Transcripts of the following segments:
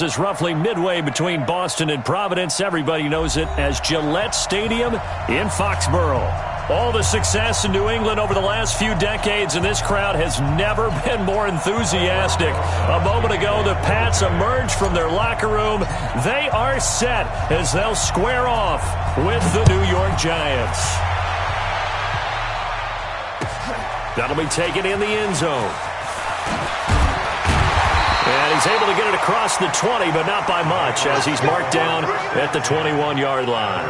Is roughly midway between Boston and Providence. Everybody knows it as Gillette Stadium in Foxborough. All the success in New England over the last few decades, and this crowd has never been more enthusiastic. A moment ago, the Pats emerged from their locker room. They are set as they'll square off with the New York Giants. That'll be taken in the end zone. And he's able to get it across the 20, but not by much, as he's marked down at the 21-yard line.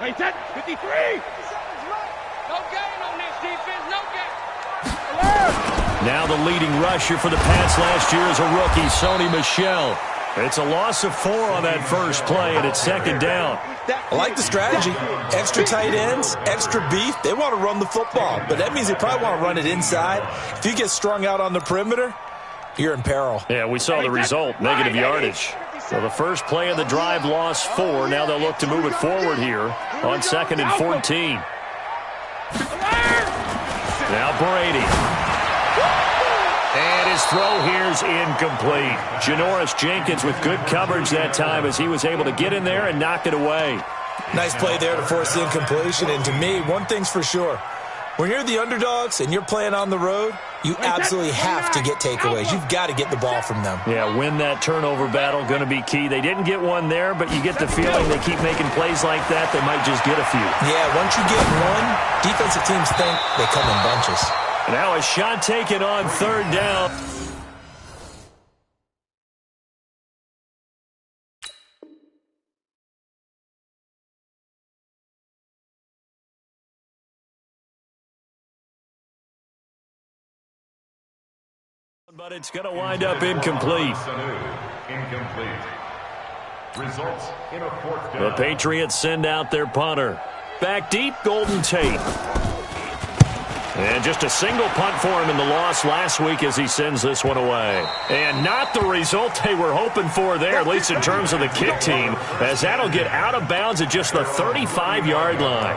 Hey, 10, 53! No gain on this defense, no gain. Now the leading rusher for the Pats last year is a rookie, Sony Michel. It's a loss of 4 on that first play, and it's second down. I like the strategy. Extra tight ends, extra beef. They want to run the football, but that means they probably want to run it inside. If you get strung out on the perimeter, you're in peril. Yeah, we saw the result, negative yardage. So the first play of the drive lost 4. Now they'll look to move it forward here on 2nd and 14. Now Brady. And his throw here's incomplete. Janoris Jenkins with good coverage that time as he was able to get in there and knock it away. Nice play there to force the incompletion. And to me, one thing's for sure. When you're the underdogs and you're playing on the road, you absolutely have to get takeaways. You've got to get the ball from them. Yeah, win that turnover battle, going to be key. They didn't get one there, but you get the feeling they keep making plays like that, they might just get a few. Yeah, once you get one, defensive teams think they come in bunches. Now a shot taken on 3rd down. But it's going to wind up incomplete. Results in a 4th down. The Patriots send out their punter. Back deep, Golden Tate. And just a single punt for him in the loss last week as he sends this one away. And not the result they were hoping for there, at least in terms of the kick team, as that'll get out of bounds at just the 35-yard line.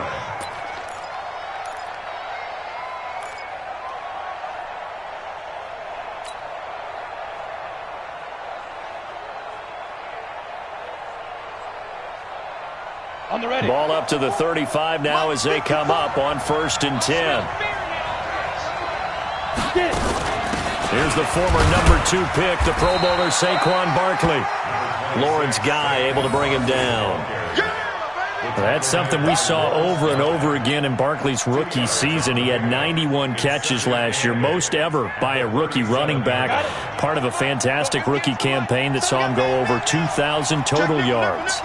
On the ready. Ball up to the 35 now as they come up on 1st and 10. Here's the former number 2 pick, the Pro Bowler Saquon Barkley. Lawrence Guy able to bring him down. That's something we saw over and over again in Barkley's rookie season. He had 91 catches last year, most ever by a rookie running back. Part of a fantastic rookie campaign that saw him go over 2,000 total yards.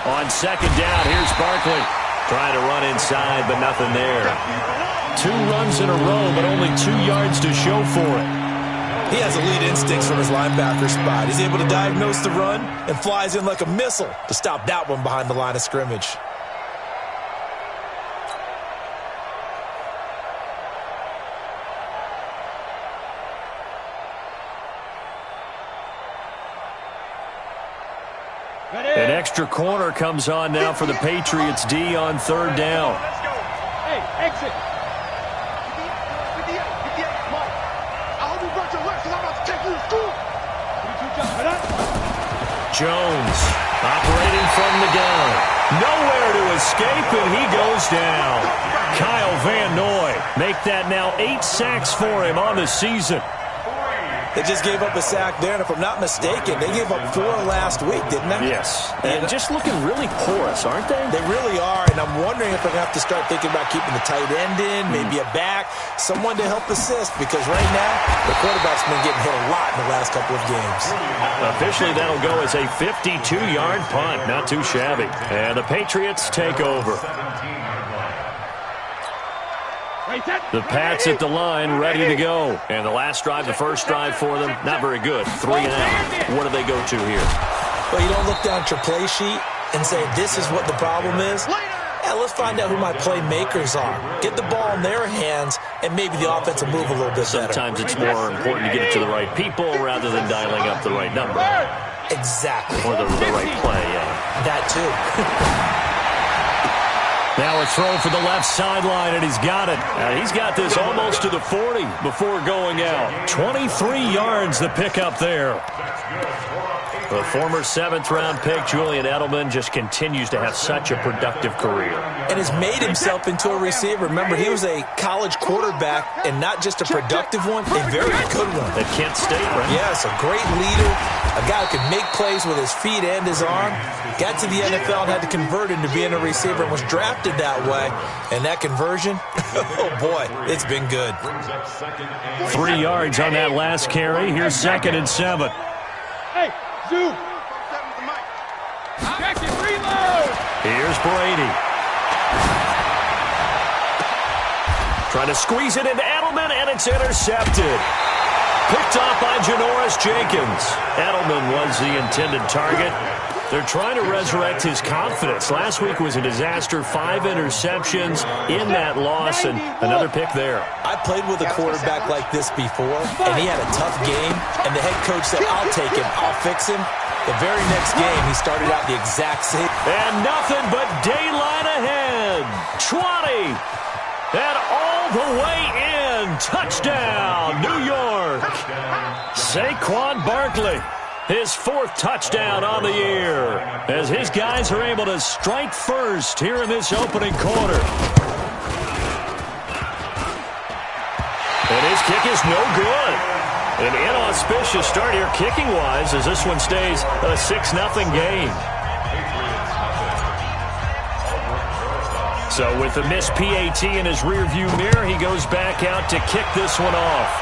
On 2nd down, here's Barkley. Trying to run inside, but nothing there. 2 runs in a row, but only 2 yards to show for it. He has elite instincts from his linebacker spot. He's able to diagnose the run and flies in like a missile to stop that one behind the line of scrimmage. An extra corner comes on now for the Patriots D on 3rd down. Hey, exit. Jones operating from the gun. Nowhere to escape, and he goes down. Kyle Van Noy make that now 8 sacks for him on the season. They just gave up a sack there, and if I'm not mistaken, they gave up 4 last week, didn't they? Yes, and just looking really porous, aren't they? They really are, and I'm wondering if they're going to have to start thinking about keeping the tight end in, maybe a back, someone to help assist, because right now, the quarterback's been getting hit a lot in the last couple of games. Officially, that'll go as a 52-yard punt. Not too shabby. And the Patriots take over. The Pats at the line, ready to go. And the last drive, the first drive for them, not very good. 3 and out. What do they go to here? Well, you don't look down at your play sheet and say, this is what the problem is. Yeah, let's find out who my playmakers are. Get the ball in their hands, and maybe the offense will move a little bit better. Sometimes it's more important to get it to the right people rather than dialing up the right number. Exactly. Or the right play, yeah. That too. Now a throw for the left sideline, and he's got it. He's got this almost to the 40 before going out. 23 yards the pickup there. The former 7th-round pick, Julian Edelman, just continues to have such a productive career. And has made himself into a receiver. Remember, he was a college quarterback, and not just a productive one, a very good one. At Kent State, right? Yes, a great leader, a guy who can make plays with his feet and his arm. Got to the NFL and had to convert into being a receiver and was drafted that way. And that conversion, oh boy, it's been good. 3 yards on that last carry. Here's 2nd and 7. Hey, Zoo. Check it, reload. Here's Brady. Trying to squeeze it into Edelman, and it's intercepted. Picked off by Janoris Jenkins. Edelman was the intended target. They're trying to resurrect his confidence. Last week was a disaster. 5 interceptions in that loss, and another pick there. I played with a quarterback like this before, and he had a tough game, and the head coach said, I'll take him, I'll fix him. The very next game, he started out the exact same. And nothing but daylight ahead. 20. And all the way in. Touchdown, New York. Saquon Barkley. His 4th touchdown on the year as his guys are able to strike first here in this opening quarter. And his kick is no good. An inauspicious start here kicking-wise as this one stays a 6-0 game. So with a missed PAT in his rearview mirror, he goes back out to kick this one off.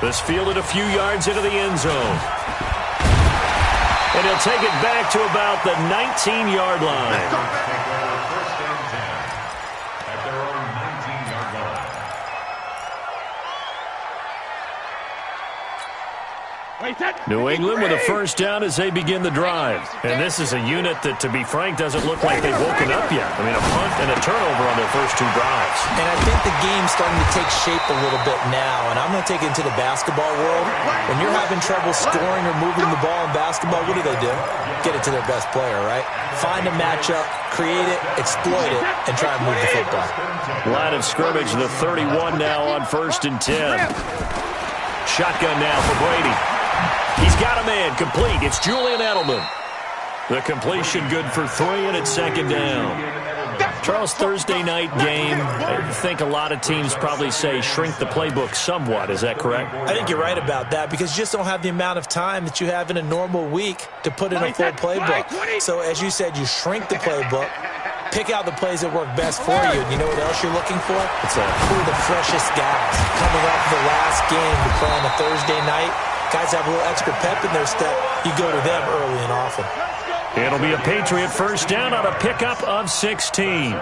This fielded a few yards into the end zone. And he'll take it back to about the 19-yard line. New England with a first down as they begin the drive. And this is a unit that, to be frank, doesn't look like they've woken up yet. I mean, a punt and a turnover on their first 2 drives. And I think the game's starting to take shape a little bit now. And I'm going to take it into the basketball world. When you're having trouble scoring or moving the ball in basketball, what do? Get it to their best player, right? Find a matchup, create it, exploit it, and try and move the football. Line of scrimmage, the 31 now on 1st and 10. Shotgun now for Brady. He's got a man complete. It's Julian Edelman. The completion good for 3, and it's 2nd down. Charles, Thursday night game, I think a lot of teams probably say shrink the playbook somewhat. Is that correct? I think you're right about that because you just don't have the amount of time that you have in a normal week to put in a full playbook. So as you said, you shrink the playbook, pick out the plays that work best for you. And you know what else you're looking for? Who are the freshest guys coming off the last game to play on a Thursday night? Guys have a little extra pep in their step. You go to them early and often. It'll be a Patriot first down on a pickup of 16.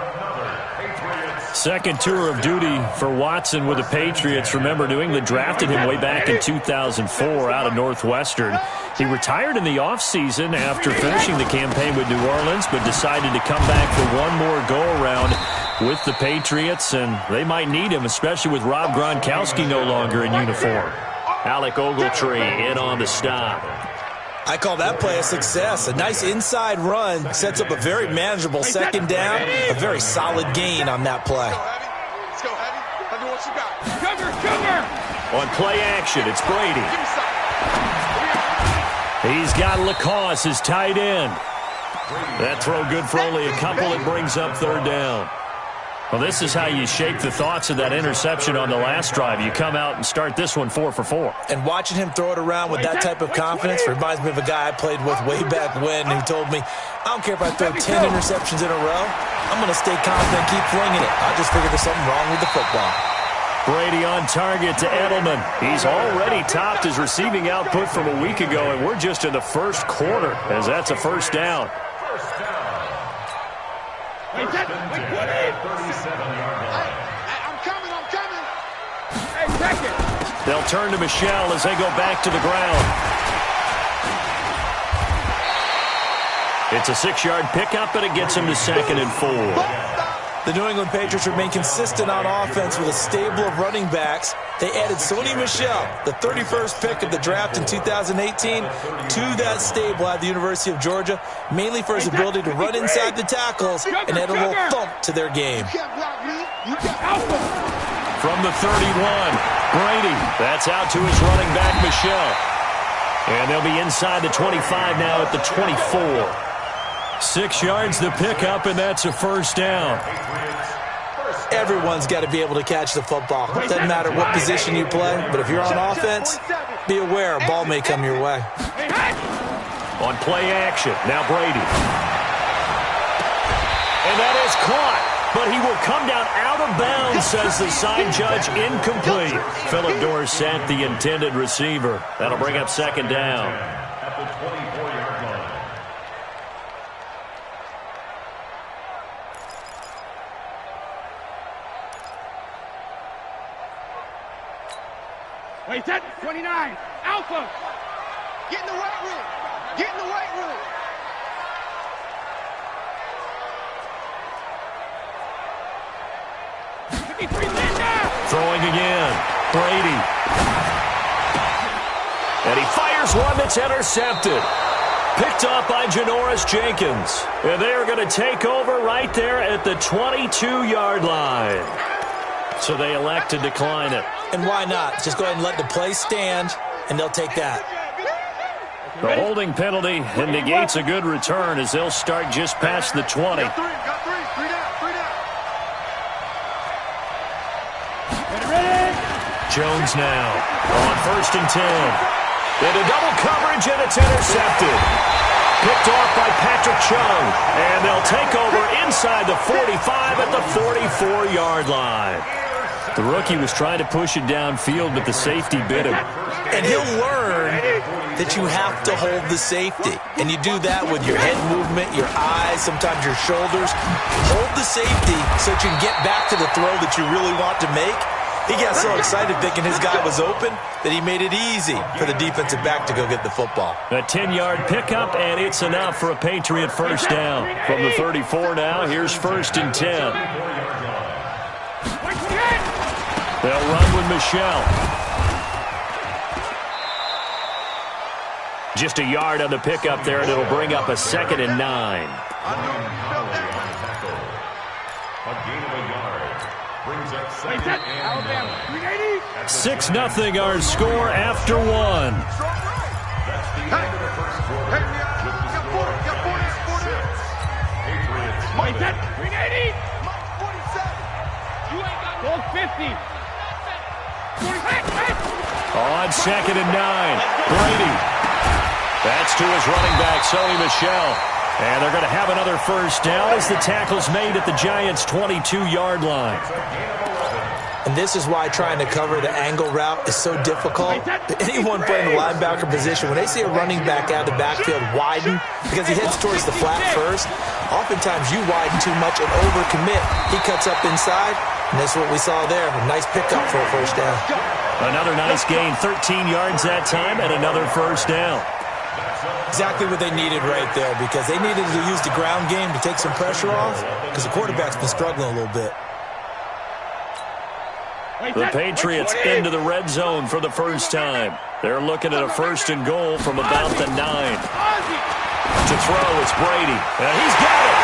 Second tour of duty for Watson with the Patriots. Remember, New England drafted him way back in 2004 out of Northwestern. He retired in the offseason after finishing the campaign with New Orleans, but decided to come back for one more go-around with the Patriots, and they might need him, especially with Rob Gronkowski no longer in uniform. Alec Ogletree in on the stop. I call that play a success. A nice inside run sets up a very manageable 2nd down. A very solid gain on that play. Let's go, Heavy. Let me what you got. Sugar! On play action, it's Brady. He's got Lacoste, his tight end. That throw good for only a couple. It brings up 3rd down. Well, this is how you shake the thoughts of that interception on the last drive. You come out and start this one 4 for 4. And watching him throw it around with that type of confidence reminds me of a guy I played with way back when who told me, I don't care if I throw 10 interceptions in a row. I'm going to stay confident and keep flinging it. I just figured there's something wrong with the football. Brady on target to Edelman. He's already topped his receiving output from a week ago, and we're just in the first quarter as that's a first down. I'm coming. Hey, second. They'll turn to Michelle as they go back to the ground. It's a 6-yard pickup, and it gets him to 2nd and 4. The New England Patriots remain consistent on offense with a stable of running backs. They added Sony Michel, the 31st pick of the draft in 2018, to that stable at the University of Georgia, mainly for his ability to run inside the tackles and add a little thump to their game. From the 31, Brady. That's out to his running back, Michel. And they'll be inside the 25 now at the 24. 6 yards the pickup, and that's a first down. Everyone's got to be able to catch the football. Doesn't matter what position you play, but if you're on offense, be aware a ball may come your way. On play action, now Brady. And that is caught, but he will come down out of bounds, says the side judge. Incomplete. Philip Dorsett, the intended receiver. That'll bring up 2nd down. At the 24-yard line. Wait, set 29. Alpha. Get in the weight room. Get in the weight room. Throwing again. Brady. And he fires one that's intercepted. Picked off by Janoris Jenkins. And they are going to take over right there at the 22-yard line. So they elect to decline it. And why not? Just go ahead and let the play stand, and they'll take that. The holding penalty negates a good return as they'll start just past the 20. Got three down. Jones now on 1st and 10. Into double coverage, and it's intercepted. Picked off by Patrick Chung. And they'll take over inside the 45 at the 44-yard line. The rookie was trying to push it downfield, but the safety bit him. And he'll learn that you have to hold the safety. And you do that with your head movement, your eyes, sometimes your shoulders. Hold the safety so that you can get back to the throw that you really want to make. He got so excited thinking his guy was open that he made it easy for the defensive back to go get the football. A 10-yard pickup, and it's enough for a Patriot first down. From the 34 now, here's 1st and 10. They'll run with Michel. Just a yard on the pickup there, and it'll bring up a 2nd and 9. A gain of a yard brings up 2nd and 9. 6-0 our score after 1. That's the end of the first quarter. With the score 46. Patriots. 380. 50. On 2nd and 9, Brady. That's to his running back, Sony Michel. And they're going to have another first down as the tackle's made at the Giants' 22-yard line. And this is why trying to cover the angle route is so difficult. Anyone playing the linebacker position, when they see a running back out of the backfield widen because he heads towards the flat first, oftentimes you widen too much and overcommit. He cuts up inside, and that's what we saw there. A nice pickup for a first down. Another nice gain, 13 yards that time, and another first down. Exactly what they needed right there, because they needed to use the ground game to take some pressure off, because the quarterback's been struggling a little bit. The Patriots into the red zone for the first time. They're looking at a 1st and goal from about the 9. To throw, it's Brady. And he's got it.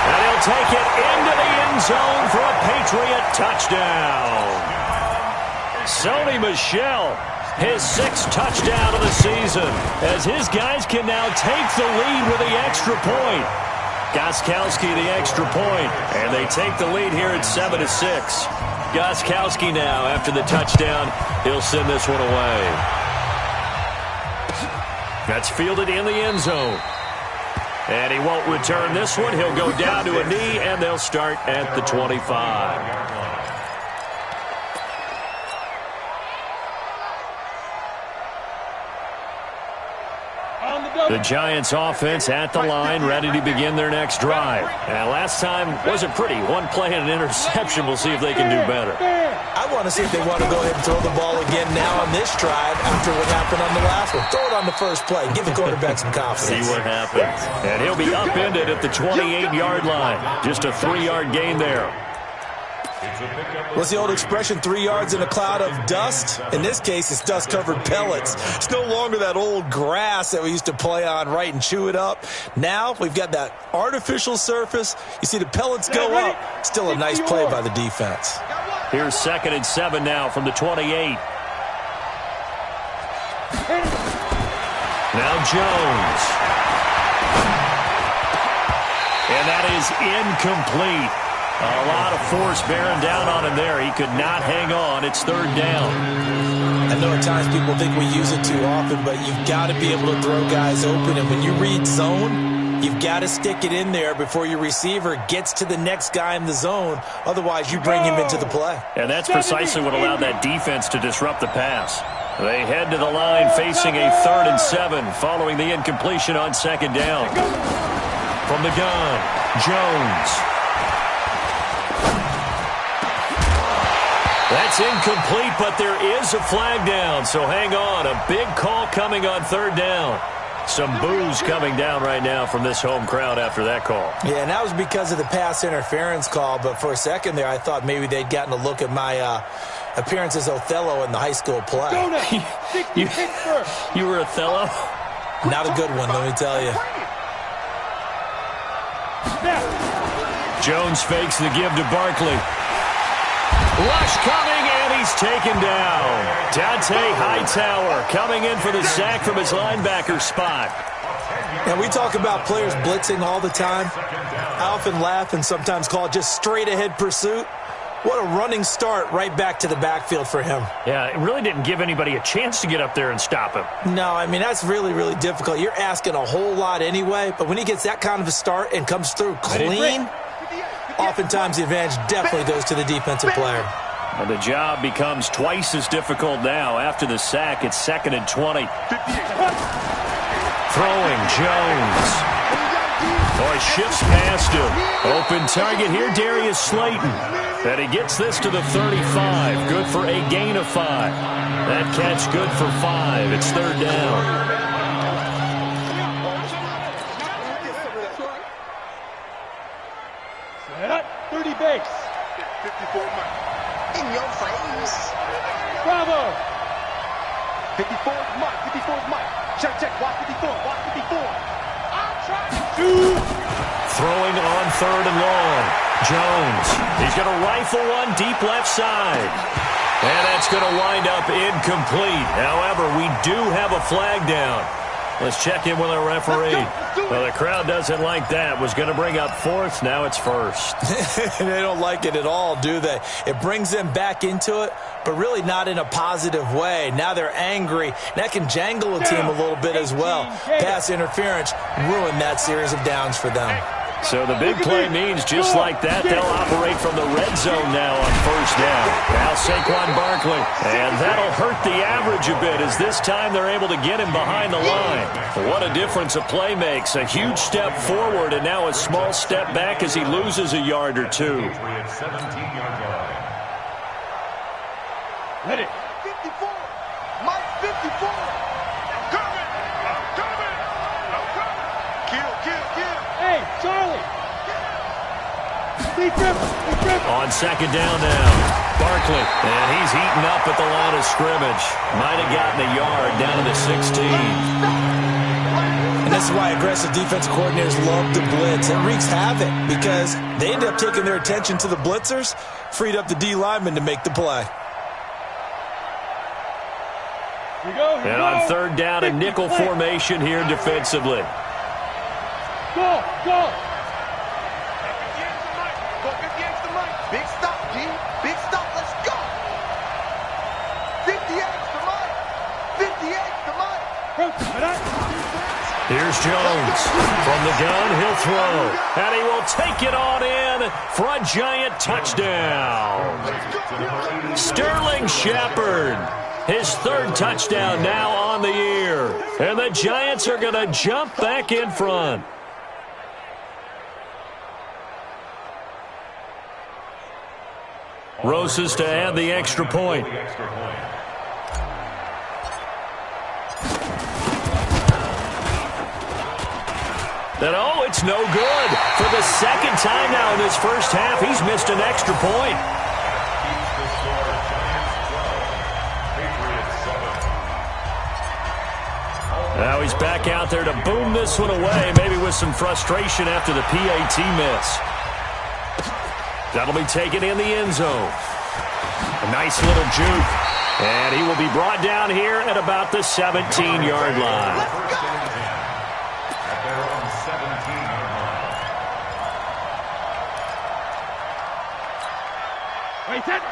And he'll take it into the end zone for a Patriot touchdown. Sony Michel, his 6th touchdown of the season, as his guys can now take the lead with the extra point. Gostkowski the extra point, and they take the lead here at 7-6. Gostkowski now, after the touchdown, he'll send this one away. That's fielded in the end zone. And he won't return this one. He'll go down to a knee, and they'll start at the 25. On the The Giants offense at the line, ready to begin their next drive. And last time wasn't pretty. One play and an interception. We'll see if they can do better. I want to see if they want to go ahead and throw the ball again now on this drive after what happened on the last one. Throw it on the first play. Give the quarterback some confidence. See what happens. And he'll be upended at the 28-yard line. Just a 3-yard gain there. What's the old expression, 3 yards in a cloud of dust? In this case, it's dust-covered pellets. It's no longer that old grass that we used to play on, right, and chew it up. Now we've got that artificial surface. You see the pellets go up. Still a nice play by the defense. Here's 2nd and 7 now from the 28. Now Jones. And that is incomplete. A lot of force bearing down on him there. He could not hang on. It's 3rd down. I know at times people think we use it too often, but you've got to be able to throw guys open. And when you read zone, you've got to stick it in there before your receiver gets to the next guy in the zone. Otherwise, you bring him into the play. And that's precisely what allowed that defense to disrupt the pass. They head to the line facing a 3rd and 7 following the incompletion on 2nd down. From the gun, Jones. That's incomplete, but there is a flag down, so hang on. A big call coming on 3rd down. Some boos coming down right now from this home crowd after that call. Yeah, and that was because of the pass interference call, but for a second there I thought maybe they'd gotten a look at my appearance as Othello in the high school play. You were Othello? Not a good one, let me tell you. Jones fakes the give to Barkley. Rush coming, and he's taken down. Dante Hightower coming in for the sack from his linebacker spot. And we talk about players blitzing all the time. I often laugh and sometimes call it just straight-ahead pursuit. What a running start right back to the backfield for him. Yeah, it really didn't give anybody a chance to get up there and stop him. No, I mean, that's really, really difficult. You're asking a whole lot anyway, but when he gets that kind of a start and comes through clean, oftentimes the advantage definitely goes to the defensive player. And the job becomes twice as difficult now. After the sack, it's 2nd and 20. Throwing, Jones. Oh, he shifts past him. Open target here, Darius Slayton. And he gets this to the 35. Good for a gain of 5. That catch good for 5. It's 3rd down. 30 base. 54 Mike. In your face. Bravo. 54 Mike. 54 Mike. Check. Watch 54. Watch 54. I'm trying to Throwing on 3rd and long. Jones. He's going to rifle one deep left side. And that's going to wind up incomplete. However, we do have a flag down. Let's check in with our referee. Well, the crowd doesn't like that. Was going to bring up 4th. Now it's 1st. They don't like it at all, do they? It brings them back into it, but really not in a positive way. Now they're angry. That can jangle a team a little bit as well. Pass interference ruined that series of downs for them. So the big play means just like that, they'll operate from the red zone now on 1st down. Now Saquon Barkley. And that'll hurt the average a bit as this time they're able to get him behind the line. What a difference a play makes. A huge step forward and now a small step back as he loses a yard or two. Ready. 54. Mike 54. Hey, Charlie. On 2nd down now, Barkley. And he's heating up at the line of scrimmage. Might have gotten a yard down to the 16. And this is why aggressive defensive coordinators love to blitz. It wreaks havoc because they end up taking their attention to the blitzers, freed up the D lineman to make the play. And on 3rd down, a nickel formation here defensively. Go. Big stop, G. Big stop. Let's go. 58 to Mike. 58 to Mike. Here's Jones. From the gun, he'll throw. And he will take it on in for a giant touchdown. Sterling Shepard. His third touchdown now on the year. And the Giants are going to jump back in front. Rosas to add the extra point. And oh, it's no good. For the second time now in this first half, he's missed an extra point. Now he's back out there to boom this one away, maybe with some frustration after the PAT miss. That'll be taken in the end zone. A nice little juke. And he will be brought down here at about the 17-yard line.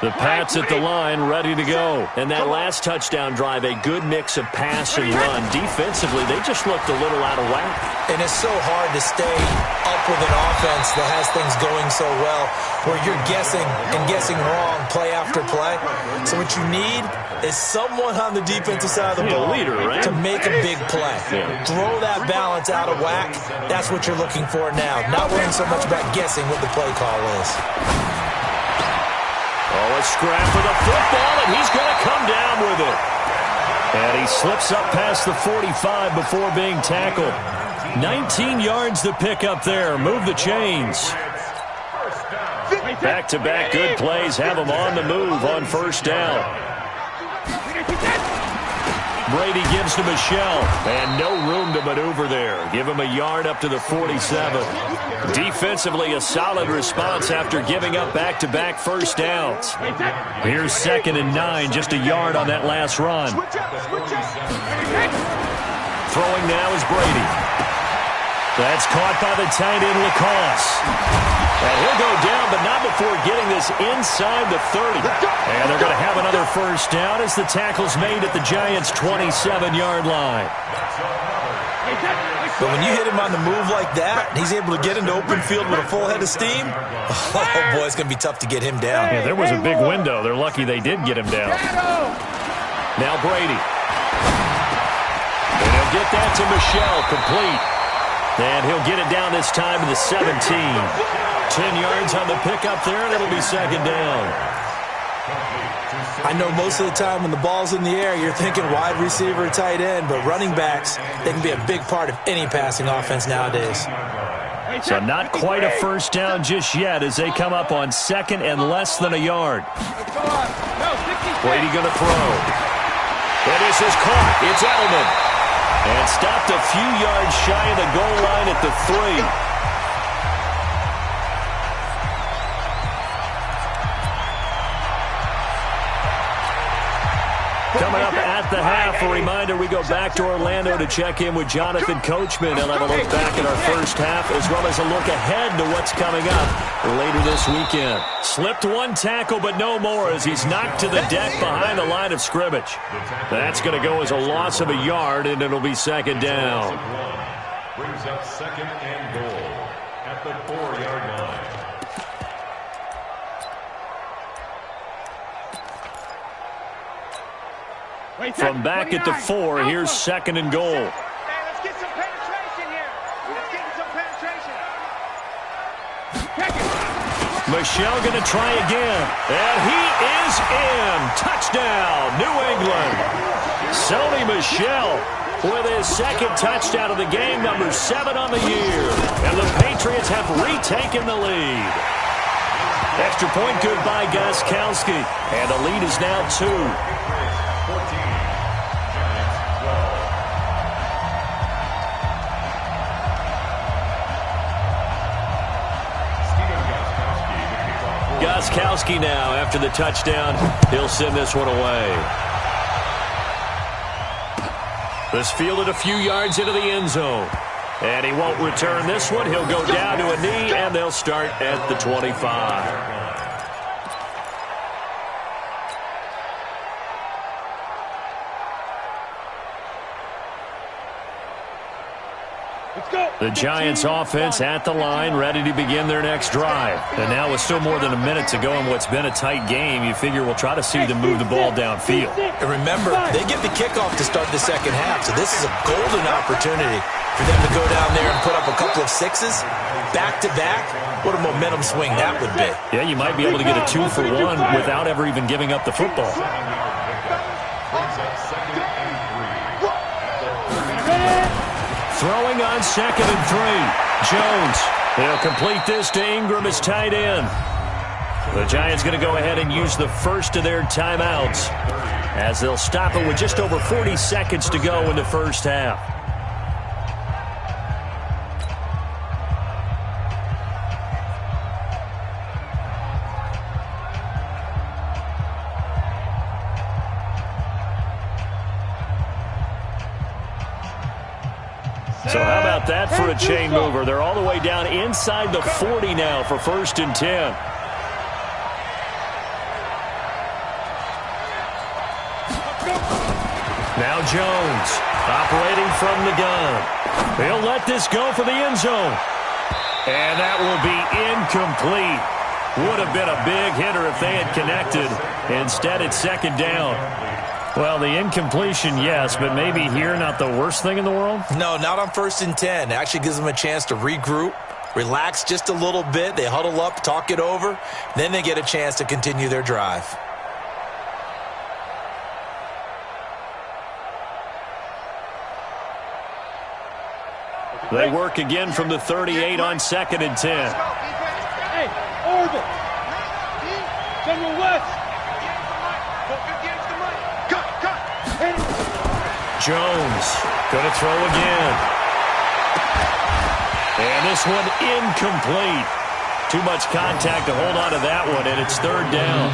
The Pats at the line, ready to go. And that last touchdown drive, a good mix of pass and run. Defensively, they just looked a little out of whack. And it's so hard to stay up with an offense that has things going so well, where you're guessing and guessing wrong play after play. So what you need is someone on the defensive side of the ball to make a big play. Throw that balance out of whack. That's what you're looking for now. Not worrying so much about guessing what the play call is. Oh, a scrap for the football, and he's going to come down with it. And he slips up past the 45 before being tackled. 19 yards to pick up there. Move the chains. Back-to-back good plays have him on the move on first down. Brady gives to Michelle, and no room to maneuver there. Give him a yard up to the 47. Defensively, a solid response after giving up back-to-back first downs. Here's 2nd and 9, just a yard on that last run. Throwing now is Brady. That's caught by the tight end, Lacoste. And he'll go down, but not before getting this inside the 30. And they're going to have another first down as the tackle's made at the Giants' 27-yard line. But when you hit him on the move like that, and he's able to get into open field with a full head of steam, oh, boy, it's going to be tough to get him down. Yeah, there was a big window. They're lucky they did get him down. Now Brady. And he'll get that to Michelle, complete. And he'll get it down this time to the 17. 10 yards on the pickup there, and it'll be 2nd down. I know most of the time when the ball's in the air, you're thinking wide receiver, tight end, but running backs, they can be a big part of any passing offense nowadays. So not quite a first down just yet as they come up on 2nd and less than a yard. Brady going to throw. And this is caught. It's Edelman. And stopped a few yards shy of the goal line at the 3. Coming up at the half, a reminder, we go back to Orlando to check in with Jonathan Coachman. He'll have a look back at our first half as well as a look ahead to what's coming up later this weekend. Slipped one tackle, but no more as he's knocked to the deck behind the line of scrimmage. That's going to go as a loss of a yard, and it'll be 2nd down. Brings up 2nd and goal at the 4-yard line. From back at the 4, here's 2nd and goal. Let's get some penetration here. Let's get some penetration. Michelle going to try again. And he is in. Touchdown, New England. Sony Michel with his 2nd touchdown of the game, number 7 on the year. And the Patriots have retaken the lead. Extra point good by Gostkowski. And the lead is now 2. Gostkowski now after the touchdown. He'll send this one away. This fielded a few yards into the end zone. And he won't return this one. He'll go down to a knee, and they'll start at the 25. The Giants offense at the line, ready to begin their next drive. And now with still more than a minute to go in what's been a tight game, you figure we'll try to see them move the ball downfield. And remember, they get the kickoff to start the second half, so this is a golden opportunity for them to go down there and put up a couple of sixes back-to-back. What a momentum swing that would be. Yeah, you might be able to get a 2-for-1 without ever even giving up the football. Throwing on 2nd and 3. Jones. He'll complete this to Ingram as tight end. The Giants going to go ahead and use the first of their timeouts as they'll stop it with just over 40 seconds to go in the first half. So how about that for a chain mover? They're all the way down inside the 40 now for 1st and 10. Now Jones operating from the gun. He'll let this go for the end zone. And that will be incomplete. Would have been a big hitter if they had connected. Instead, it's 2nd down. Well, the incompletion, yes, but maybe here not the worst thing in the world? No, not on 1st and 10. It actually gives them a chance to regroup, relax just a little bit. They huddle up, talk it over. Then they get a chance to continue their drive. They work again from the 38 on 2nd and 10. Hey, Orville. General West. Jones going to throw again. And this one incomplete. Too much contact to hold on to that one, and it's 3rd down.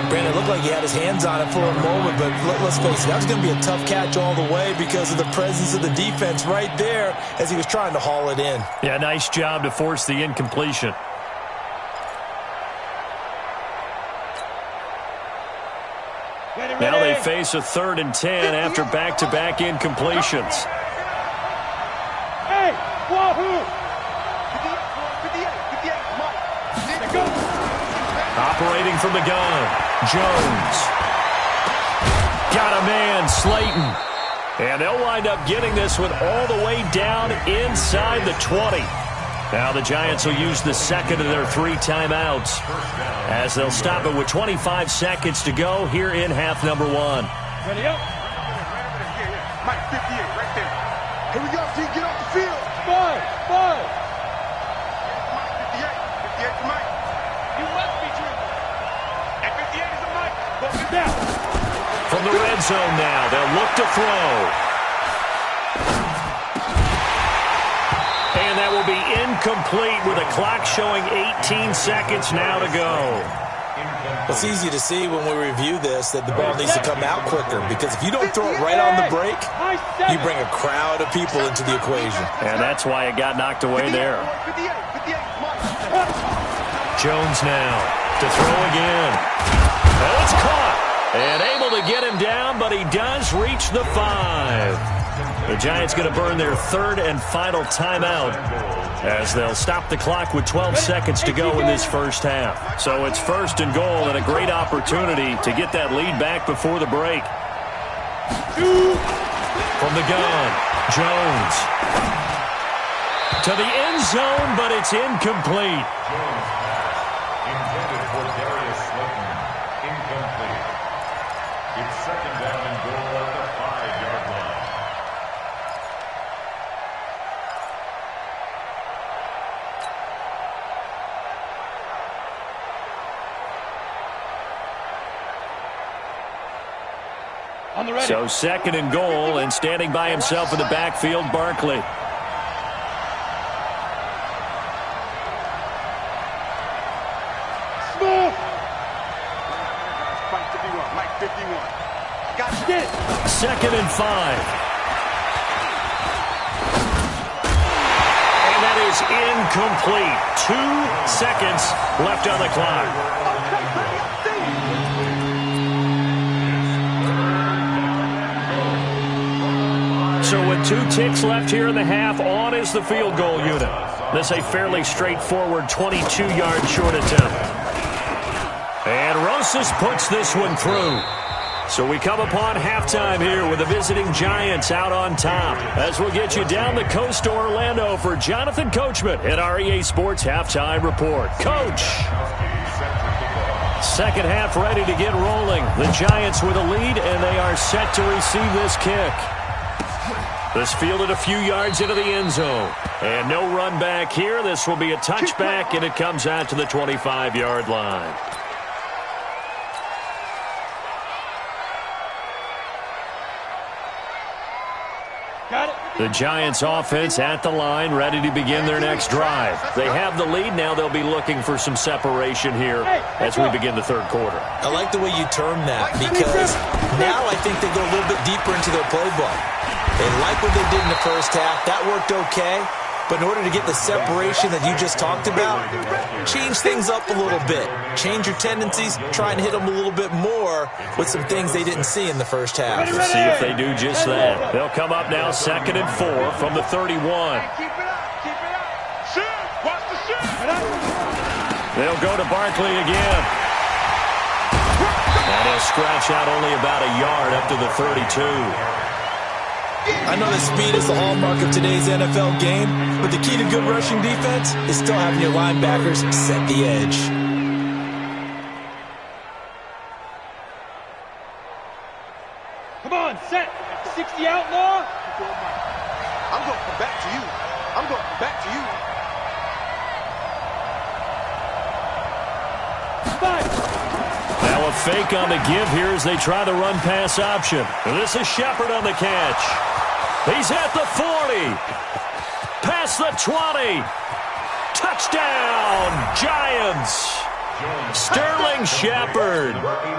Brandon, it looked like he had his hands on it for a moment, but let's face it, that was going to be a tough catch all the way because of the presence of the defense right there as he was trying to haul it in. Yeah, nice job to force the incompletion. Now they face a 3rd and 10 after back-to-back incompletions. Hey, wahoo! Operating from the gun, Jones. Got a man, Slayton. And they'll wind up getting this one all the way down inside the 20. Now the Giants will use the 2nd of their 3 timeouts as they'll stop it with 25 seconds to go here in half number 1. Ready up. Mike, 58, right there. Here we go, team, get off the field. 5. Mike, 58 to Mike. You must be true. And 58 is a Mike. Down. From the red zone now, they'll look to throw. And that will be incomplete with a clock showing 18 seconds now to go. It's easy to see when we review this that the ball needs to come out quicker because if you don't throw it right on the break, you bring a crowd of people into the equation. And that's why it got knocked away there. Jones now to throw again. Oh, it's caught. And able to get him down, but he does reach the 5. The Giants going to burn their 3rd and final timeout as they'll stop the clock with 12 seconds to go in this first half. So it's 1st and goal and a great opportunity to get that lead back before the break. From the gun, Jones. To the end zone, but it's incomplete. Intended for Darius Slayton. Incomplete. It's 2nd down and goal at the 5-yard line. So 2nd and goal, and standing by himself in the backfield, Barkley. Smith. Mike 51, Mike 51. Got it. 2nd and 5. And that is incomplete. 2 seconds left on the clock. So with 2 ticks left here in the half, on is the field goal unit. This a fairly straightforward 22-yard short attempt. And Rosas puts this one through. So we come upon halftime here with the visiting Giants out on top. As we'll get you down the coast to Orlando for Jonathan Coachman at our EA Sports Halftime Report. Coach! Second half ready to get rolling. The Giants with a lead, and they are set to receive this kick. This fielded a few yards into the end zone. And no run back here. This will be a touchback, and it comes out to the 25-yard line. The Giants offense at the line, ready to begin their next drive. They have the lead. Now they'll be looking for some separation here as we begin the third quarter. I like the way you term that, because now I think they go a little bit deeper into their playbook. They like what they did in the first half. That worked okay. But in order to get the separation that you just talked about, change things up a little bit. Change your tendencies, try and hit them a little bit more with some things they didn't see in the first half. Let's see if they do just that. They'll come up now 2nd and 4 from the 31. They'll go to Barkley again. And he'll scratch out only about a yard up to the 32. I know that speed is the hallmark of today's NFL game, but the key to good rushing defense is still having your linebackers set the edge. Come on, set. 60 outlaw. I'm going to come back to you. I'm going to come back to you. Now a fake on the give here as they try the run-pass option. This is Shepard on the catch. He's at the 40. Past the 20. Touchdown, Giants. Sterling Shepard.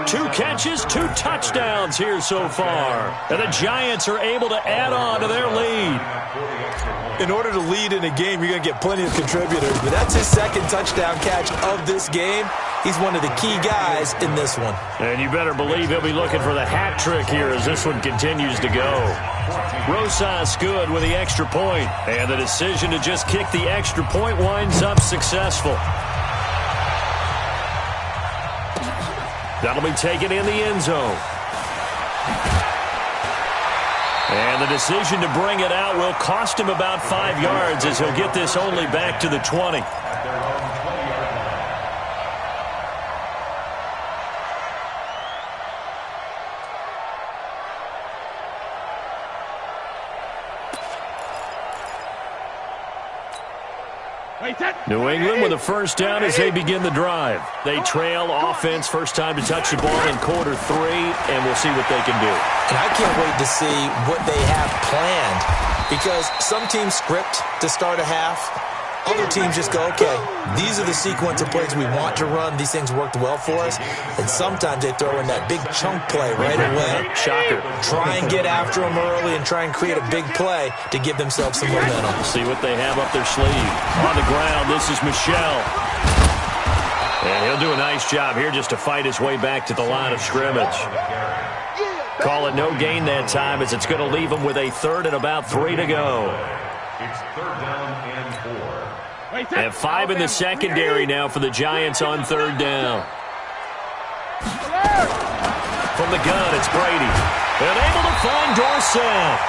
2 catches, 2 touchdowns here so far. And the Giants are able to add on to their lead. In order to lead in a game, you're going to get plenty of contributors, but that's his 2nd touchdown catch of this game. He's one of the key guys in this one. And you better believe he'll be looking for the hat trick here as this one continues to go. Rosas good with the extra point, and the decision to just kick the extra point winds up successful. That'll be taken in the end zone. And the decision to bring it out will cost him about 5 yards as he'll get this only back to the 20. New England with a first down as they begin the drive. They trail offense, first time to touch the ball in quarter 3, and we'll see what they can do. And I can't wait to see what they have planned, because some teams script to start a half. Other teams just go, okay, these are the sequence of plays we want to run. These things worked well for us. And sometimes they throw in that big chunk play right away. Shocker. Try and get after them early and try and create a big play to give themselves some momentum. See what they have up their sleeve. On the ground, this is Michelle. And he'll do a nice job here just to fight his way back to the line of scrimmage. Call it no gain that time as it's going to leave him with a 3rd and about 3 to go. It's 3rd down and 4. And 5 in the secondary now for the Giants on 3rd down. From the gun, it's Brady. And able to find Dorsett.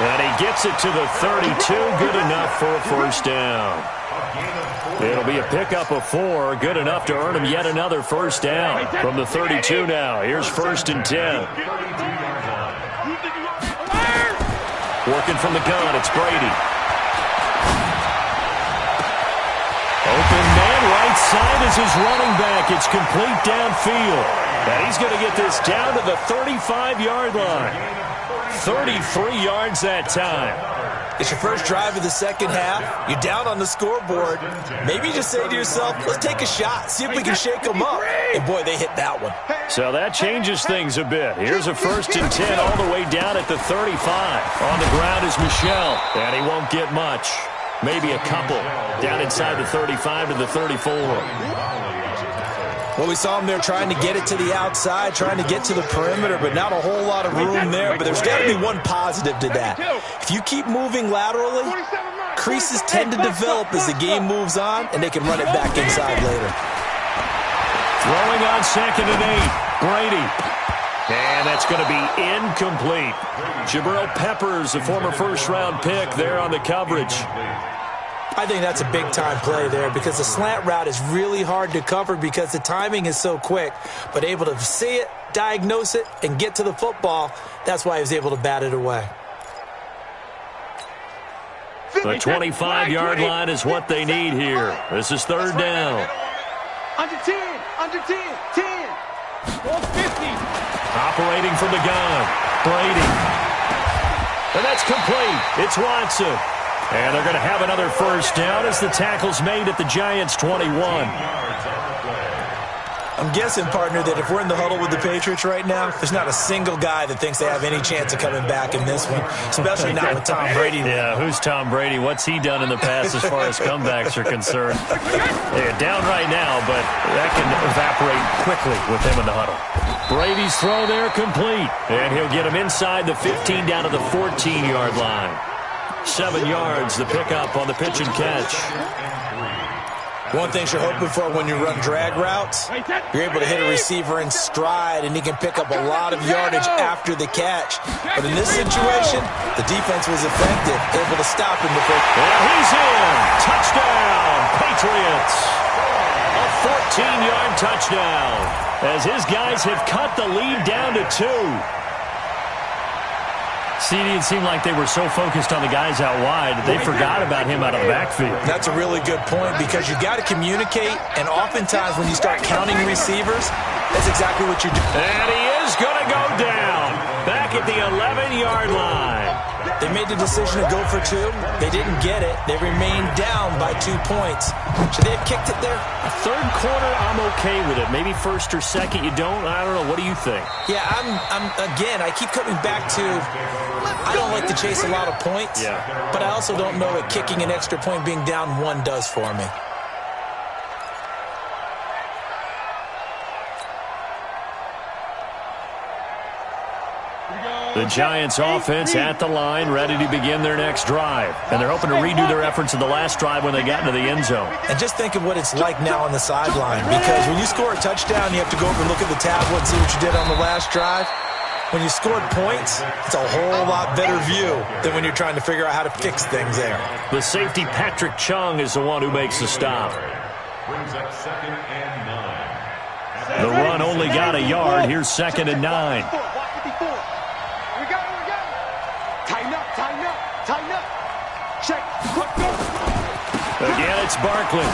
And he gets it to the 32. Good enough for a first down. It'll be a pickup of 4. Good enough to earn him yet another first down. From the 32 now. Here's 1st and 10. Working from the gun, it's Brady. Open man, right side is his running back. It's complete downfield. And he's going to get this down to the 35-yard line. 33 yards that time. It's your first drive of the second half. You're down on the scoreboard. Maybe you just say to yourself, let's take a shot, see if we can shake them up. And, boy, they hit that one. So that changes things a bit. Here's a 1st and 10 all the way down at the 35. On the ground is Michelle, and he won't get much. Maybe a couple down inside the 35 to the 34. Well, we saw him there trying to get it to the outside, trying to get to the perimeter, but not a whole lot of room there. But there's got to be one positive to that. If you keep moving laterally, creases tend to develop as the game moves on, and they can run it back inside later. Throwing on 2nd and 8, Brady. And that's going to be incomplete. Jabril Peppers, a former first-round pick, there on the coverage. I think that's a big-time play there because the slant route is really hard to cover because the timing is so quick. But able to see it, diagnose it, and get to the football, that's why he was able to bat it away. The 25-yard line is what they need here. This is 3rd down. Under 10, under 10, 10. 450. Operating from the gun, Brady. And that's complete. It's Watson. And they're going to have another first down as the tackle's made at the Giants' 21. I'm guessing, partner, that if we're in the huddle with the Patriots right now, there's not a single guy that thinks they have any chance of coming back in this one, especially not with Tom Brady. Yeah, who's Tom Brady? What's he done in the past as far as comebacks are concerned? They're down right now, but that can evaporate quickly with him in the huddle. Brady's throw there complete, and he'll get him inside the 15 down to the 14-yard line. 7 yards, the pickup on the pitch and catch. One thing you're hoping for when you run drag routes, you're able to hit a receiver in stride, and he can pick up a lot of yardage after the catch. But in this situation, the defense was effective, able to stop him before. And he's in. Touchdown, Patriots. A 14-yard touchdown as his guys have cut the lead down to 2. CD, it seemed like they were so focused on the guys out wide that they forgot about him out of the backfield. That's a really good point because you got to communicate, and oftentimes when you start counting receivers, that's exactly what you do. And he is going to go down back at the 11-yard line. They made the decision to go for 2. They didn't get it. They remained down by 2 points. Should they have kicked it there? A 3rd quarter, I'm okay with it. Maybe 1st or 2nd, you don't. I don't know. What do you think? Yeah, again, I keep coming back to I don't like to chase a lot of points, but I also don't know what kicking an extra point being down 1 does for me. The Giants offense at the line, ready to begin their next drive. And they're hoping to redo their efforts in the last drive when they got into the end zone. And just think of what it's like now on the sideline, because when you score a touchdown, you have to go over and look at the tablet and see what you did on the last drive. When you scored points, it's a whole lot better view than when you're trying to figure out how to fix things there. The safety, Patrick Chung, is the one who makes the stop. Brings up 2nd and 9. The run only got a yard. Here's 2nd and 9. Tighten up, tighten up, tighten up. Check. Again, it's Barkley.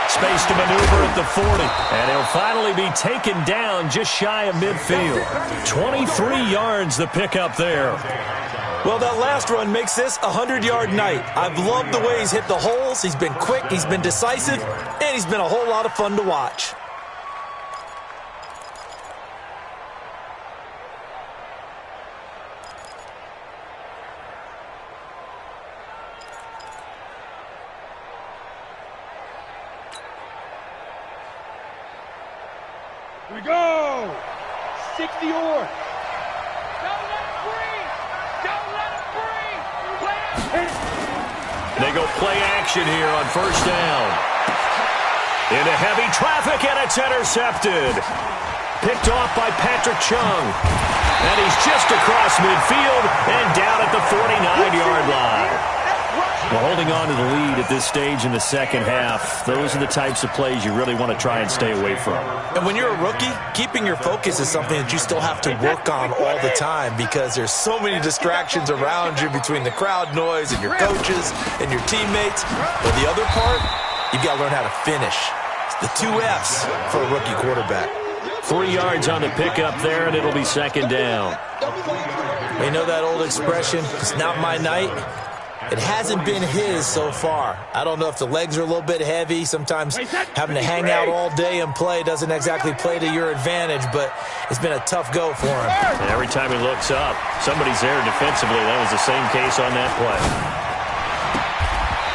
Space to maneuver at the 40. And he'll finally be taken down just shy of midfield. 23 yards the pickup there. Well, that last run makes this a 100-yard night. I've loved the way he's hit the holes. He's been quick, he's been decisive, and he's been a whole lot of fun to watch. Here we go. 60 or. Don't let it breathe. Don't let it breathe. They go play action here on 1st down. Into heavy traffic, and it's intercepted. Picked off by Patrick Chung. And he's just across midfield and down at the 49-yard line. Well, holding on to the lead at this stage in the second half, those are the types of plays you really want to try and stay away from. And when you're a rookie, keeping your focus is something that you still have to work on all the time because there's so many distractions around you between the crowd noise and your coaches and your teammates. But the other part, you've got to learn how to finish. It's the 2 F's for a rookie quarterback. 3 yards on the pickup there, and it'll be 2nd down. You know that old expression, it's not my night? It hasn't been his so far. I don't know if the legs are a little bit heavy. Sometimes having to hang out all day and play doesn't exactly play to your advantage, but it's been a tough go for him. And every time he looks up, somebody's there defensively. That was the same case on that play.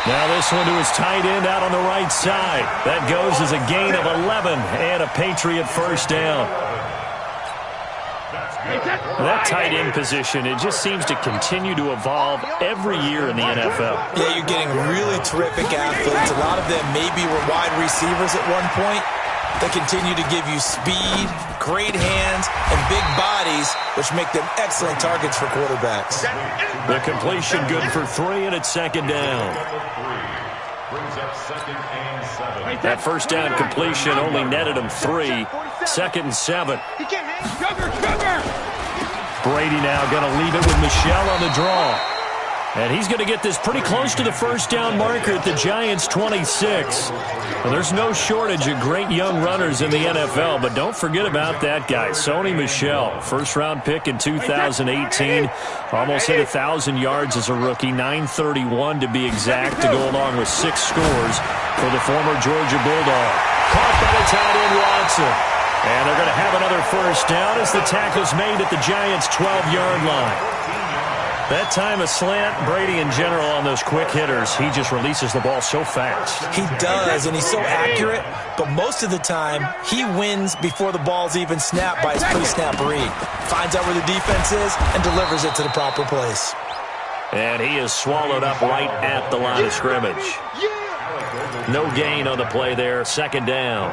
Now this one to his tight end out on the right side. That goes as a gain of 11 and a Patriot first down. That tight end position, it just seems to continue to evolve every year in the NFL. Yeah, you're getting really terrific athletes. A lot of them maybe were wide receivers at one point. They continue to give you speed, great hands, and big bodies, which make them excellent targets for quarterbacks. The completion good for 3, and it's second down. That first down completion only netted him 3. Second and 7. Brady now going to leave it with Michel on the draw. And he's going to get this pretty close to the first down marker at the Giants' 26. Well, there's no shortage of great young runners in the NFL, but don't forget about that guy, Sony Michel. First-round pick in 2018. Almost hit 1,000 yards as a rookie, 931 to be exact, to go along with 6 scores for the former Georgia Bulldog. Caught by the tight end Watson. And they're going to have another first down as the tackle's made at the Giants' 12-yard line. That time a slant, Brady in general on those quick hitters, he just releases the ball so fast. He does, and he's so accurate, but most of the time he wins before the ball's even snapped by his pre-snap read. Finds out where the defense is and delivers it to the proper place. And he is swallowed up right at the line of scrimmage. No gain on the play there, second down.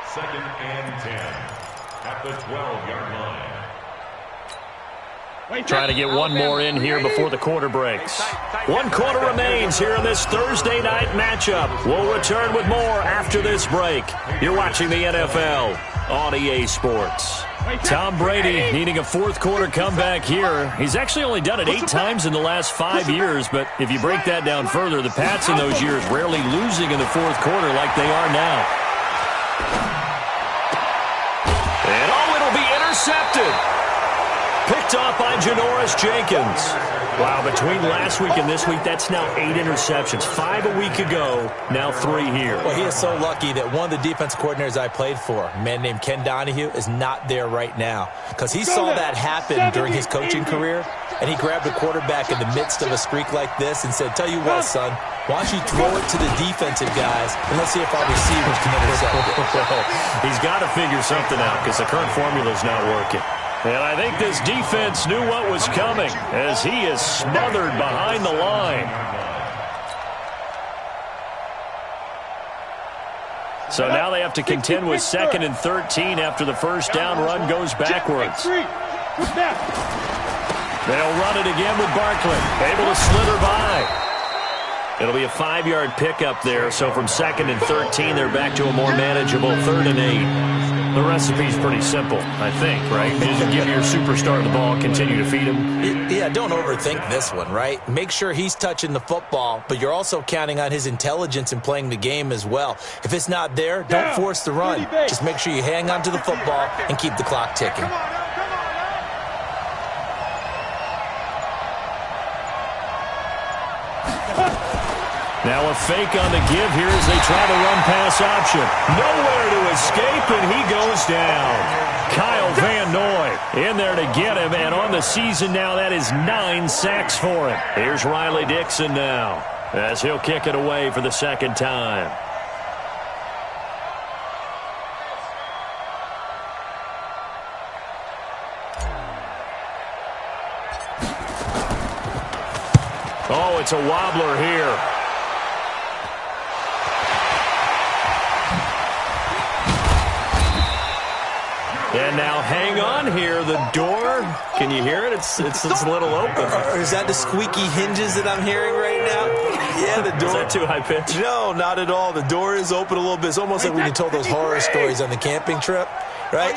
Second and 10 at the 12-yard line. Trying to get one more in here before the quarter breaks. 1 quarter remains here in this Thursday night matchup. We'll return with more after this break. You're watching the NFL on EA Sports. Tom Brady needing a fourth quarter comeback here. He's actually only done it 8 times in the last 5 years, but if you break that down further, the Pats in those years rarely losing in the fourth quarter like they are now. And it'll be intercepted. Picked off by Janoris Jenkins. Wow, between last week and this week, that's now 8 interceptions. 5 a week ago, now 3 here. Well, he is so lucky that one of the defense coordinators I played for, a man named Ken Donahue, is not there right now. Because he saw that happen during his coaching career, and he grabbed a quarterback in the midst of a streak like this and said, tell you what, son, why don't you throw it to the defensive guys, and let's see if our receivers can intercept it. He's got to figure something out because the current formula is not working. And I think this defense knew what was coming as he is smothered behind the line. So now they have to contend with 2nd and 13 after the first down run goes backwards. They'll run it again with Barkley, able to slither by. It'll be a 5-yard pickup there, so from 2nd and 13, they're back to a more manageable 3rd and 8. The recipe's pretty simple, I think, right? Just give your superstar the ball, continue to feed him. Yeah, don't overthink this one, right? Make sure he's touching the football, but you're also counting on his intelligence in playing the game as well. If it's not there, don't force the run. Just make sure you hang on to the football and keep the clock ticking. Now a fake on the give here as they try the run-pass option. Nowhere to escape, and he goes down. Kyle Van Noy in there to get him, and on the season now, that is 9 sacks for him. Here's Riley Dixon now as he'll kick it away for the second time. Oh, it's a wobbler here. And now hang on here. The door, can you hear it? It's a little open. Is that the squeaky hinges that I'm hearing right now? Yeah, the door. Is that too high pitch? No, not at all. The door is open a little bit. It's almost like when you told those horror stories on the camping trip, right?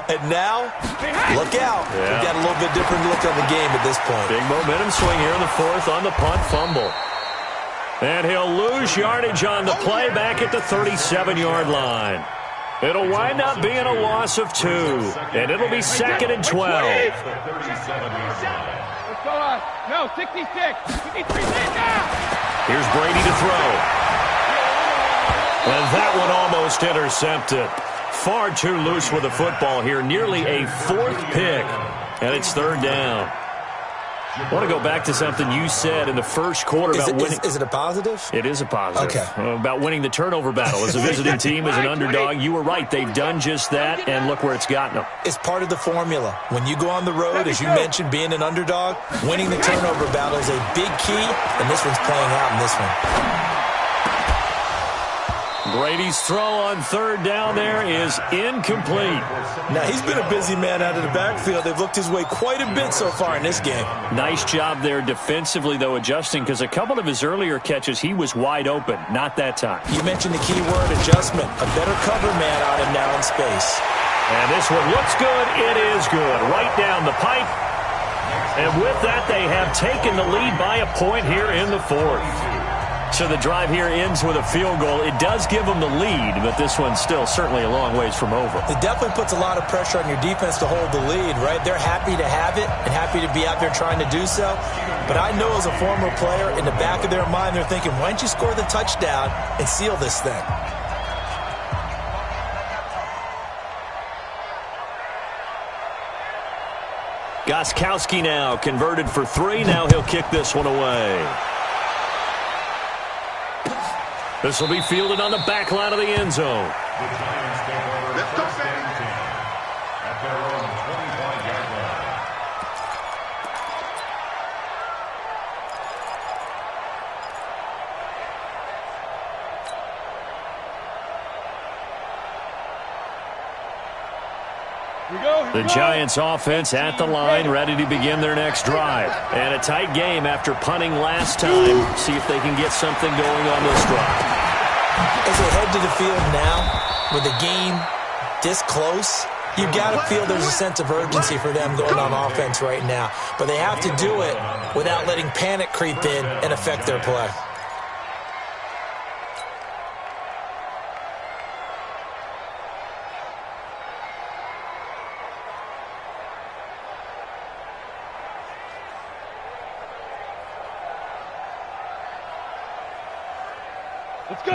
And now, look out. Yeah. We've got a little bit different look on the game at this point. Big momentum swing here in the 4th on the punt fumble. And he'll lose yardage on the play back at the 37-yard line. It'll wind up being a loss of 2, and it'll be 2nd and 12. No, 66. Here's Brady to throw. And that one almost intercepted. Far too loose with the football here. Nearly a 4th pick, and it's 3rd down. I want to go back to something you said in the first quarter about winning. Is it a positive? It is a positive. Okay. About winning the turnover battle. As a visiting team, as an underdog, you were right. They've done just that, and look where it's gotten them. It's part of the formula. When you go on the road, as you mentioned, being an underdog, winning the turnover battle is a big key, and this one's playing out in this one. Brady's throw on third down there is incomplete. Now, he's been a busy man out of the backfield. They've looked his way quite a bit so far in this game. Nice job there defensively, though, adjusting, because a couple of his earlier catches, he was wide open. Not that time. You mentioned the key word, adjustment. A better cover man on him now in space. And this one looks good. It is good. Right down the pipe. And with that, they have taken the lead by a point here in the fourth. So the drive here ends with a field goal. It does give them the lead, but this one's still certainly a long ways from over. It definitely puts a lot of pressure on your defense to hold the lead, right? They're happy to have it and happy to be out there trying to do so. But I know as a former player, in the back of their mind, they're thinking, why don't you score the touchdown and seal this thing? Gostkowski now converted for 3. Now he'll kick this one away. This will be fielded on the back line of the end zone. The Giants take over Let's go, first and 10 at their own 25-yard line. The Giants offense at the line, ready to begin their next drive. And a tight game after punting last time. See if they can get something going on this drive. As they head to the field now, with the game this close, you got to feel there's a sense of urgency for them going on offense right now. But they have to do it without letting panic creep in and affect their play.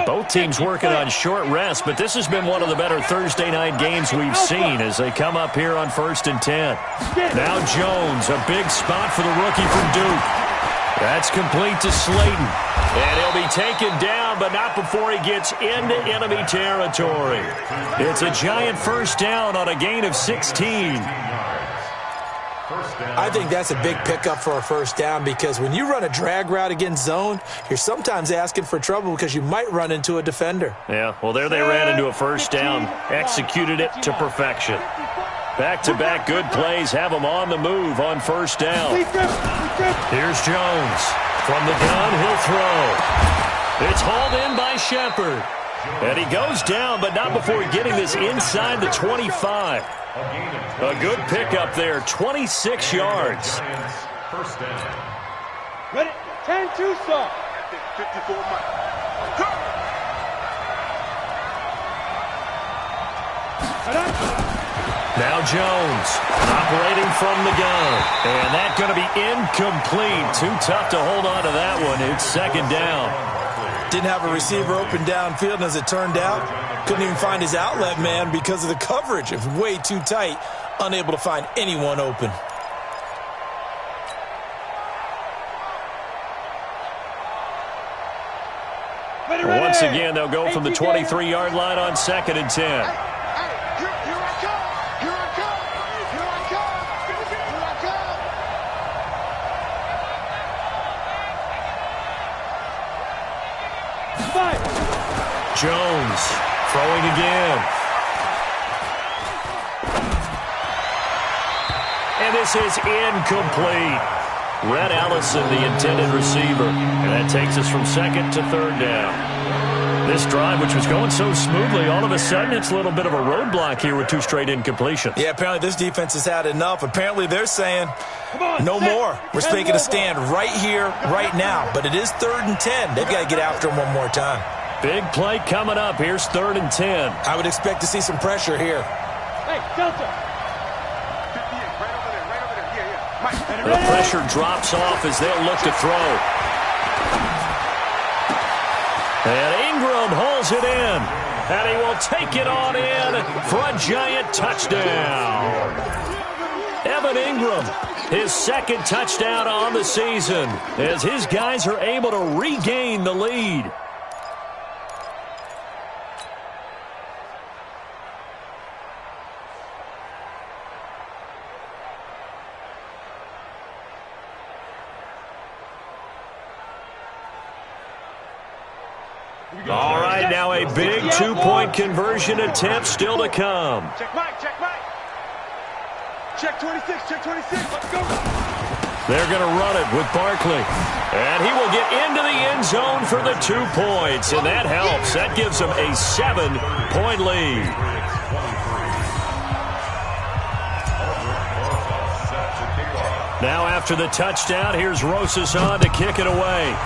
Both teams working on short rest, but this has been one of the better Thursday night games we've seen as they come up here on 1st and 10. Now Jones, a big spot for the rookie from Duke. That's complete to Slayton. And he'll be taken down, but not before he gets into enemy territory. It's a Giant first down on a gain of 16. I think that's a big pickup for a first down because when you run a drag route against zone, you're sometimes asking for trouble because you might run into a defender. Yeah, well, there they ran into a first down, executed it to perfection. Back-to-back good plays have them on the move on first down. Here's Jones. From the gun, he'll throw. It's hauled in by Shepard. And he goes down, but not before getting this inside the 25. A good pickup there, 26 yards. First down. Ready? 10-2 stop. 54 Mike. Now Jones operating from the gun. And that's going to be incomplete. Too tough to hold on to that one. It's second down. Didn't have a receiver open downfield, and as it turned out, couldn't even find his outlet man because of the coverage. It was way too tight, unable to find anyone open. Once again, they'll go from the 23-yard line on 2nd and 10. Jones throwing again. And this is incomplete. Red Allison, the intended receiver. And that takes us from 2nd to 3rd down. This drive, which was going so smoothly, all of a sudden it's a little bit of a roadblock here with 2 straight incompletions. Yeah, apparently this defense has had enough. Apparently they're saying, no more. We're making a stand right here, right now. But it is 3rd and 10. They've got to get after him one more time. Big play coming up. Here's 3rd and 10. I would expect to see some pressure here. Hey, Delta. 58, right over there. Yeah. Mike. The pressure drops off as they'll look to throw. And Ingram hauls it in. And he will take it on in for a Giant touchdown. Evan Ingram his second touchdown on the season as his guys are able to regain the lead. All right, now a big two-point conversion attempt still to come. Check Mike, check Mike. Check 26, check 26. Let's go. They're going to run it with Barkley. And he will get into the end zone for the 2 points, and that helps. That gives them a 7-point lead. Now after the touchdown, here's Rosas on to kick it away.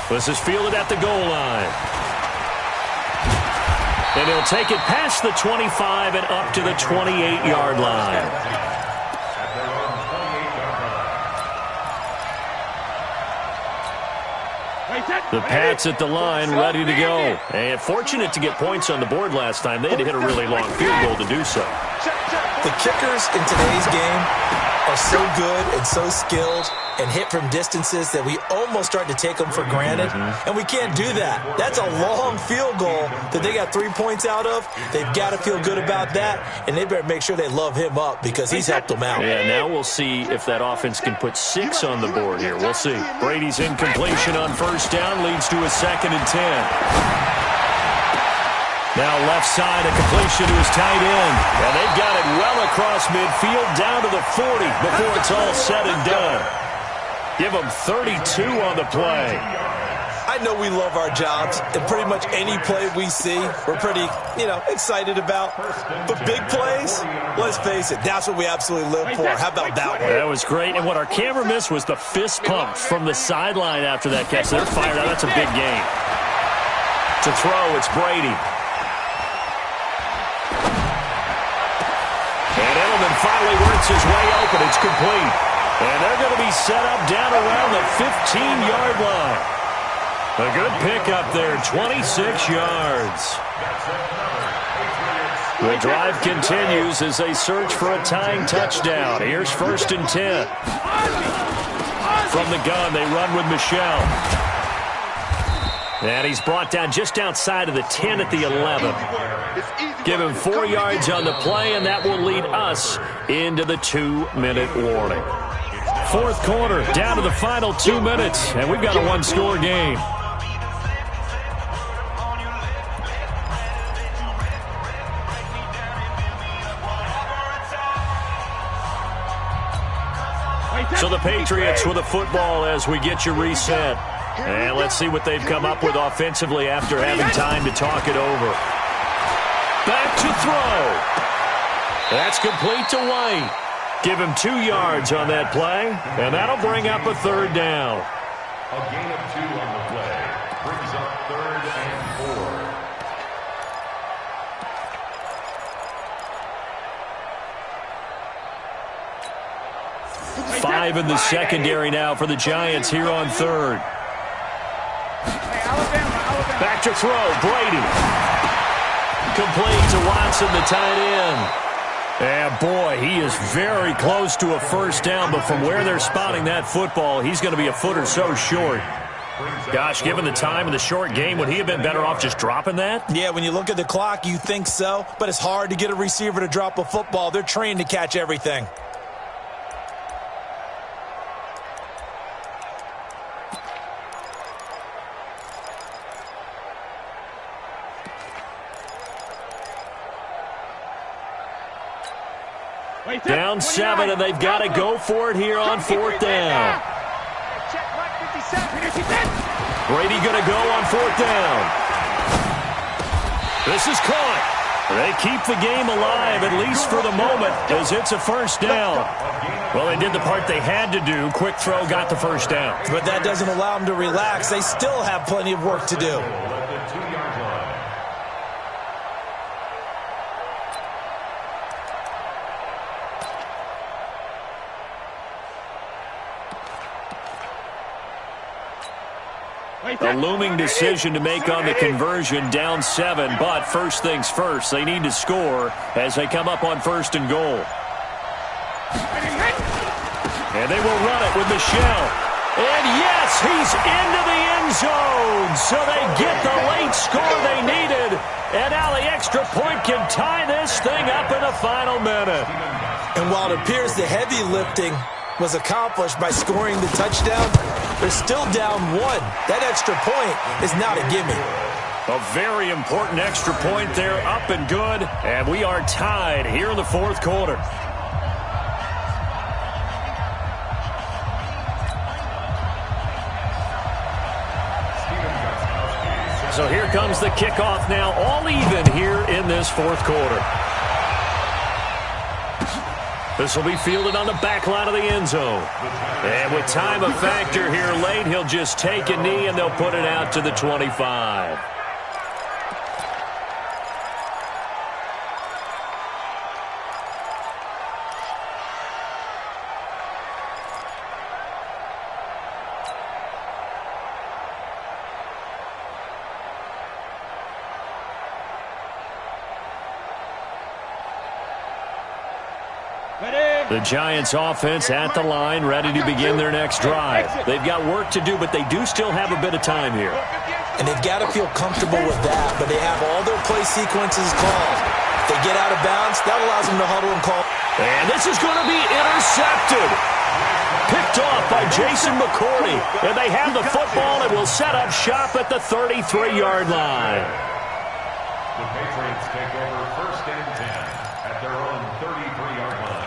This is fielded at the goal line. And he'll take it past the 25 and up to the 28-yard line. The Pats at the line, ready to go. And fortunate to get points on the board last time. They had to hit a really long field goal to do so. The kickers in today's game are so good and so skilled and hit from distances that we almost start to take them for granted. And we can't do that. That's a long field goal that they got 3 points out of. They've got to feel good about that, and they better make sure they love him up because he's helped them out. Yeah, now we'll see if that offense can put 6 on the board here. We'll see. Brady's incompletion on first down leads to a 2nd and 10. Now left side, a completion to his tight end. And they've got it well across midfield down to the 40 before it's all said and done. Give them 32 on the play. I know we love our jobs, and pretty much any play we see, we're pretty, excited about. But big plays, let's face it, that's what we absolutely live for. How about that one? That was great. And what our camera missed was the fist pump from the sideline after that catch. They're fired out. That's a big game. To throw, it's Brady. And Edelman finally works his way open. It's complete. And they're going to be set up down around the 15-yard line. A good pickup there, 26 yards. The drive continues as they search for a tying touchdown. Here's 1st and 10. From the gun, they run with Michel. And he's brought down just outside of the 10 at the 11. Give him 4 yards on the play, and that will lead us into the 2-minute warning. 4th quarter, down to the final 2 minutes, and we've got a one-score game. So the Patriots with the football as we get you reset. And let's see what they've come up with offensively after having time to talk it over. Back to throw. That's complete to White. Give him 2 yards on that play, and that'll bring up a 3rd down. A gain of 2 on the play brings up 3rd and 4. 5 in the secondary now for the Giants here on 3rd. Back to throw, Brady. Complete to Watson, the tight end. And boy, he is very close to a 1st down, but from where they're spotting that football, he's going to be a foot or so short. Gosh, given the time of the short game, would he have been better off just dropping that? Yeah, when you look at the clock, you think so, but it's hard to get a receiver to drop a football. They're trained to catch everything. Down 7, and they've got to go for it here on 4th down. Brady going to go on 4th down. This is caught. They keep the game alive, at least for the moment, as it's a 1st down. Well, they did the part they had to do. Quick throw, got the 1st down. But that doesn't allow them to relax. They still have plenty of work to do. A looming decision to make on the conversion, down 7. But first things first, they need to score as they come up on 1st and goal. And they will run it with Michelle. And yes, he's into the end zone. So they get the late score they needed. And now the extra point can tie this thing up in the final minute. And while it appears the heavy lifting was accomplished by scoring the touchdown, they're still down 1. That extra point is not a gimme. A very important extra point there, up and good. And we are tied here in the 4th quarter. So here comes the kickoff now, all even here in this 4th quarter. This will be fielded on the back line of the end zone. And with time a factor here late, he'll just take a knee and they'll put it out to the 25. The Giants offense at the line, ready to begin their next drive. They've got work to do, but they do still have a bit of time here. And they've got to feel comfortable with that, but they have all their play sequences called. If they get out of bounds, that allows them to huddle and call. And this is going to be intercepted. Picked off by Jason McCourty. And they have the football and will set up shop at the 33-yard line. The Patriots take over 1st and 10 at their own 33-yard line.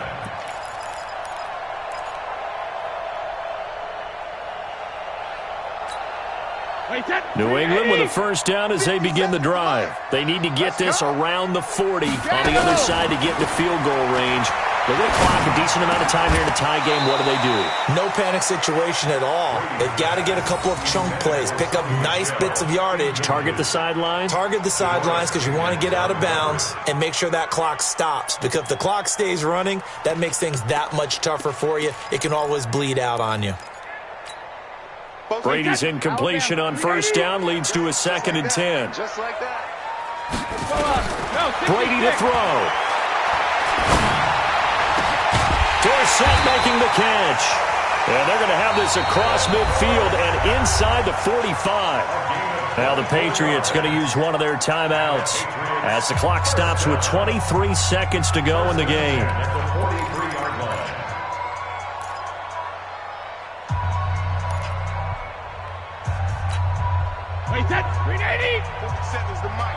New England with a first down as they begin the drive. They need to get this around the 40 on the other side to get in the field goal range. They're going to clock a decent amount of time here in a tie game. What do? No panic situation at all. They've got to get a couple of chunk plays, pick up nice bits of yardage. Target the sidelines? Target the sidelines because you want to get out of bounds and make sure that clock stops. Because if the clock stays running, that makes things that much tougher for you. It can always bleed out on you. Brady's incompletion on first down leads to a 2nd and 10. Just like that. Brady to throw. Dorsett making the catch. And they're going to have this across midfield and inside the 45. Now the Patriots going to use one of their timeouts as the clock stops with 23 seconds to go in the game. Wait, that 380. Seconds the mic.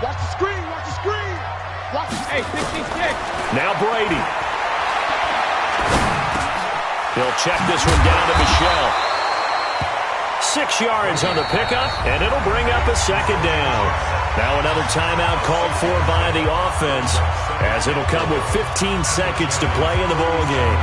Watch the screen. Watch the screen. Watch the Hey, 66. Now Brady. He'll check this one down to Michelle. 6 yards on the pickup, and it'll bring up a 2nd down. Now another timeout called for by the offense, as it'll come with 15 seconds to play in the ball game.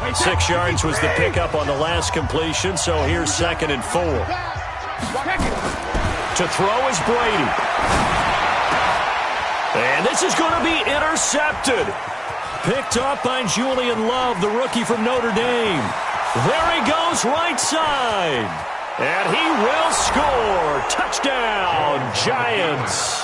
Wait, 6 yards was the pickup on the last completion, so here's 2nd and 4. To throw is Brady. And this is going to be intercepted. Picked up by Julian Love, the rookie from Notre Dame. There he goes, right side. And he will score. Touchdown, Giants.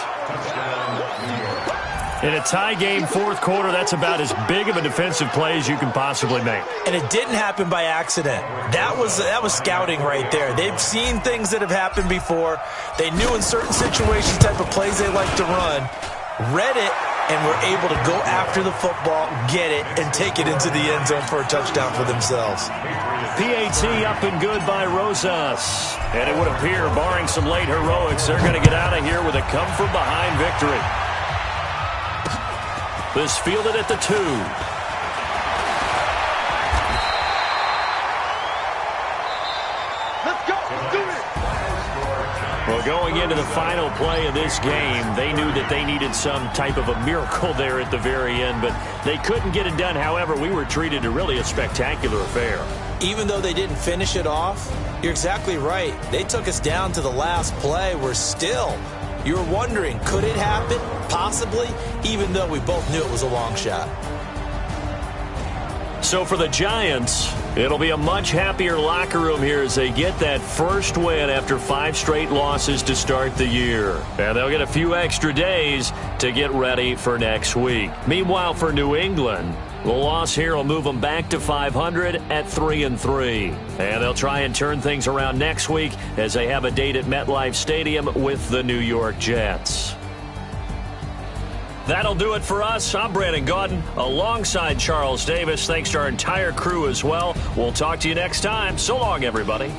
In a tie game, 4th quarter, that's about as big of a defensive play as you can possibly make. And it didn't happen by accident. That was scouting right there. They've seen things that have happened before. They knew in certain situations type of plays they like to run, read it, and were able to go after the football, get it, and take it into the end zone for a touchdown for themselves. PAT up and good by Rosas. And it would appear, barring some late heroics, they're going to get out of here with a come-from-behind victory. This fielded at the 2. Let's go. Let's do it. Well, going into the final play of this game, they knew that they needed some type of a miracle there at the very end, but they couldn't get it done. However, we were treated to really a spectacular affair. Even though they didn't finish it off, you're exactly right. They took us down to the last play. We're still You were wondering, could it happen? Possibly, even though we both knew it was a long shot. So for the Giants, it'll be a much happier locker room here as they get that first win after 5 straight losses to start the year. And they'll get a few extra days to get ready for next week. Meanwhile, for New England, the loss here will move them back to 500 at 3-3. And they'll try and turn things around next week as they have a date at MetLife Stadium with the New York Jets. That'll do it for us. I'm Brandon Gaudin alongside Charles Davis. Thanks to our entire crew as well. We'll talk to you next time. So long, everybody.